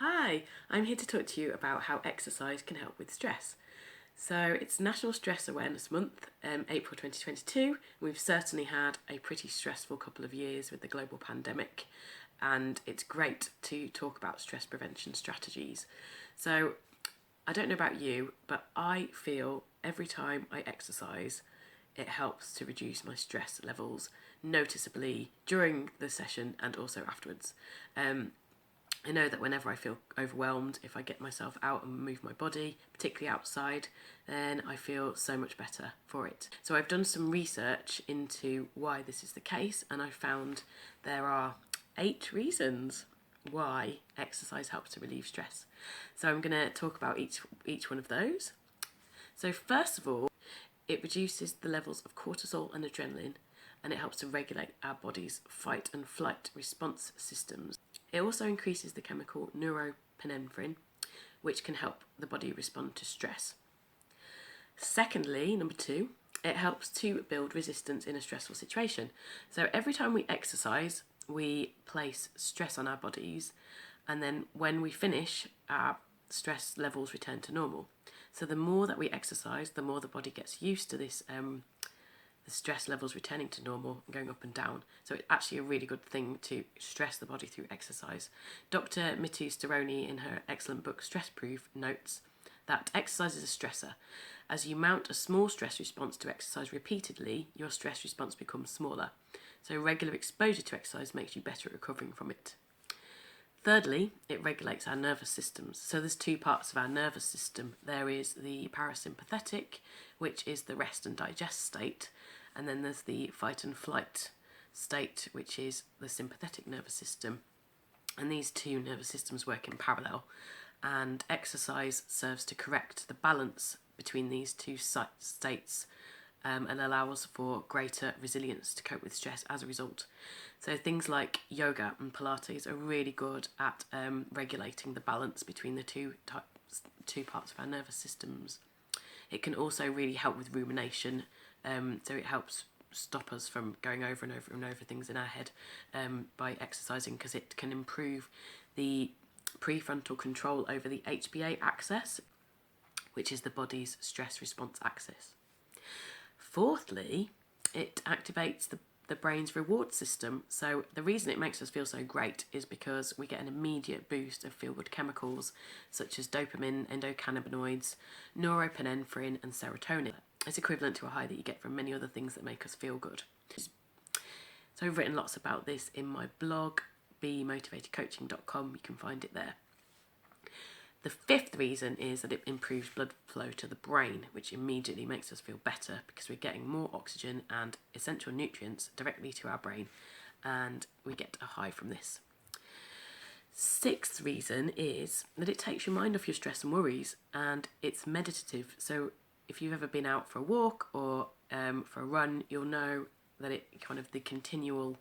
Hi, I'm here to talk to you about how exercise can help with stress. So it's National Stress Awareness Month, April 2022. We've certainly had a pretty stressful couple of years with the global pandemic, and it's great to talk about stress prevention strategies. So I don't know about you, but I feel every time I exercise, it helps to reduce my stress levels noticeably during the session and also afterwards. I know that whenever I feel overwhelmed, if I get myself out and move my body, particularly outside, then I feel so much better for it. So I've done some research into why this is the case, and I found there are 8 reasons why exercise helps to relieve stress. So I'm going to talk about each one of those. So first of all, it reduces the levels of cortisol and adrenaline, and it helps to regulate our body's fight and flight response systems. It also increases the chemical norepinephrine, which can help the body respond to stress. Secondly, number 2, it helps to build resistance in a stressful situation. So every time we exercise, we place stress on our bodies, and then when we finish, our stress levels return to normal. So the more that we exercise, the more the body gets used to this the stress levels returning to normal and going up and down. So it's actually a really good thing to stress the body through exercise. Dr. Mitu Staroni, in her excellent book Stress Proof, notes that exercise is a stressor. As you mount a small stress response to exercise repeatedly, your stress response becomes smaller. So regular exposure to exercise makes you better at recovering from it. Thirdly, it regulates our nervous systems. So there's 2 parts of our nervous system. There is the parasympathetic, which is the rest and digest state, and then there's the fight and flight state, which is the sympathetic nervous system. And these 2 nervous systems work in parallel, and exercise serves to correct the balance between these 2 states and allows for greater resilience to cope with stress as a result. So things like yoga and Pilates are really good at regulating the balance between the two parts of our nervous systems. It can also really help with rumination, so it helps stop us from going over and over and over things in our head by exercising, because it can improve the prefrontal control over the HPA axis, which is the body's stress response axis. Fourthly, it activates the brain's reward system. So the reason it makes us feel so great is because we get an immediate boost of feel-good chemicals such as dopamine, endocannabinoids, norepinephrine and serotonin. It's equivalent to a high that you get from many other things that make us feel good. So I've written lots about this in my blog, bemotivatedcoaching.com. You can find it there. The 5th reason is that it improves blood flow to the brain, which immediately makes us feel better because we're getting more oxygen and essential nutrients directly to our brain, and we get a high from this. 6th reason is that it takes your mind off your stress and worries, and it's meditative. So if you've ever been out for a walk or for a run, you'll know that it kind of the continual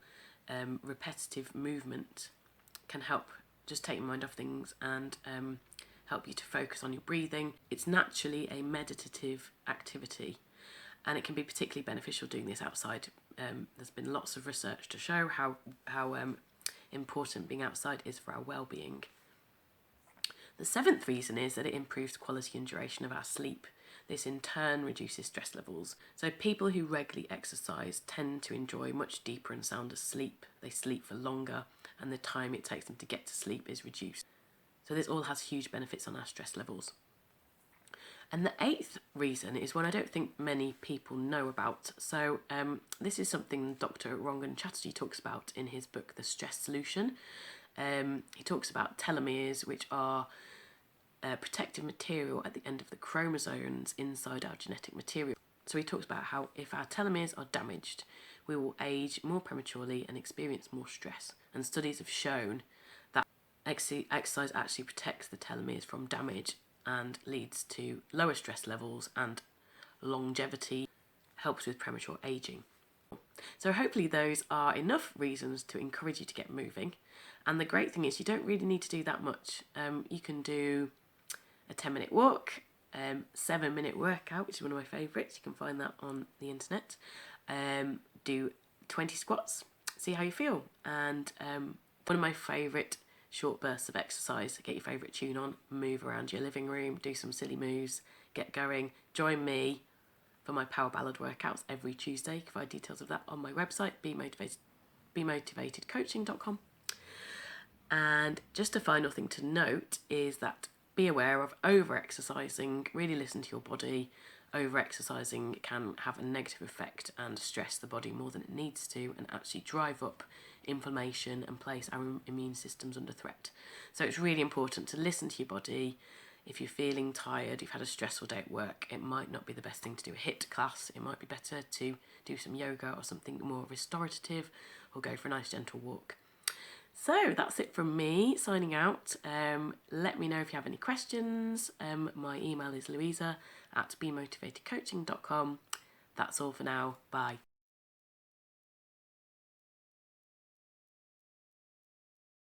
repetitive movement can help just take your mind off things and help you to focus on your breathing. It's naturally a meditative activity, and it can be particularly beneficial doing this outside. There's been lots of research to show how important being outside is for our well-being. The 7th reason is that it improves quality and duration of our sleep. This in turn reduces stress levels. So people who regularly exercise tend to enjoy much deeper and sounder sleep. They sleep for longer, and the time it takes them to get to sleep is reduced. So this all has huge benefits on our stress levels. And the 8th reason is one I don't think many people know about. So this is something Dr. Rangan Chatterjee talks about in his book, The Stress Solution. He talks about telomeres, which are protective material at the end of the chromosomes inside our genetic material. So he talks about how if our telomeres are damaged, we will age more prematurely and experience more stress. And studies have shown that exercise actually protects the telomeres from damage and leads to lower stress levels and longevity, helps with premature aging. So hopefully those are enough reasons to encourage you to get moving. And the great thing is you don't really need to do that much. You can do a 10-minute walk, 7-minute workout, which is one of my favourites. You can find that on the internet. Do 20 squats, see how you feel. And one of my favourite short bursts of exercise. Get your favourite tune on, move around your living room, do some silly moves, get going. Join me for my Power Ballad workouts every Tuesday. You can find details of that on my website, bemotivatedcoaching.com. And just a final thing to note is that be aware of over-exercising. Really listen to your body. Over-exercising can have a negative effect and stress the body more than it needs to, and actually drive up inflammation and place our immune systems under threat. So it's really important to listen to your body. If you're feeling tired, you've had a stressful day at work, it might not be the best thing to do a HIIT class. It might be better to do some yoga or something more restorative, or go for a nice gentle walk. So that's it from me, signing out. Let me know if you have any questions. My email is louisa@bemotivatedcoaching.com. That's all for now. Bye.